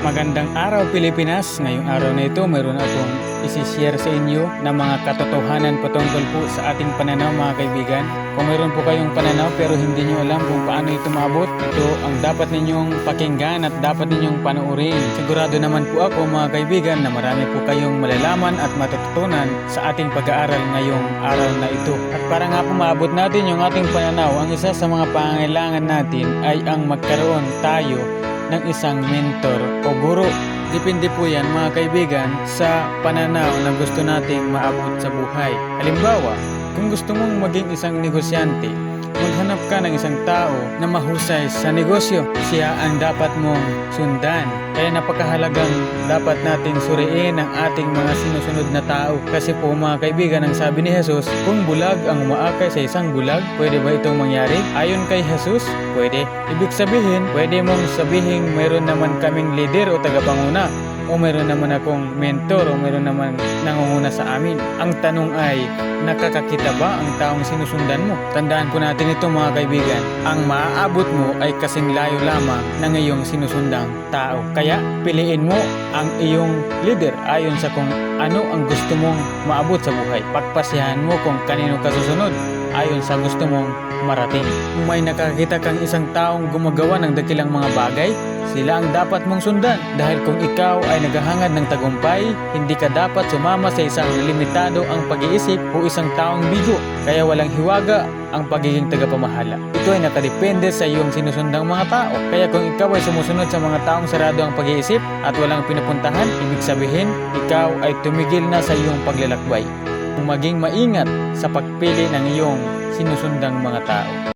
Magandang araw Pilipinas! Ngayong araw na ito mayroon akong isi-share sa inyo na mga katotohanan patungkol po sa ating pananaw mga kaibigan. Kung mayroon po kayong pananaw pero hindi nyo alam kung paano ito maabot, ito ang dapat ninyong pakinggan at dapat ninyong panoorin. Sigurado naman po ako mga kaibigan na marami po kayong malalaman at matututunan sa ating pag-aaral ngayong araw na ito. At para nga po maabot natin yung ating pananaw, ang isa sa mga pangangailangan natin ay ang magkaroon tayo ng isang mentor o guro. Depende po yan mga kaibigan sa pananaw na gusto nating maabot sa buhay. Halimbawa, kung gusto mong maging isang negosyante, maghanap ka ng isang tao na mahusay sa negosyo. Siya ang dapat mong sundan. Kaya napakahalagang dapat natin suriin ang ating mga sinusunod na tao. Kasi po mga kaibigan, ang sabi ni Jesus, kung bulag ang umaakay sa isang bulag, pwede ba itong mangyari? Ayon kay Jesus, pwede. Ibig sabihin, pwede mong sabihin mayroon naman kaming leader o tagapanguna, o mayroon naman akong mentor, o mayroon naman nangunguna sa amin. Ang tanong ay, nakakakita ba ang taong sinusundan mo? Tandaan po natin ito mga kaibigan, ang maaabot mo ay kasing layo lamang ng iyong sinusundang tao. Kaya piliin mo ang iyong leader ayon sa kung ano ang gusto mong maabot sa buhay. Pagpasyahan mo kung kanino ka susunod ayon sa gusto mong marating. Kung may nakakita kang isang taong gumagawa ng dakilang mga bagay, sila ang dapat mong sundan. Dahil kung ikaw ay naghahangad ng tagumpay, hindi ka dapat sumama sa isang limitado ang pag-iisip o isang taong bigo. Kaya walang hiwaga ang pagiging tagapamahala. Ito ay nakadepende sa iyong sinusundang mga tao. Kaya kung ikaw ay sumusunod sa mga taong sarado ang pag-iisip at walang pinupuntahan, ibig sabihin, ikaw ay tumigil na sa iyong paglalakbay. Kung maging maingat sa pagpili ng iyong sinusundang mga tao.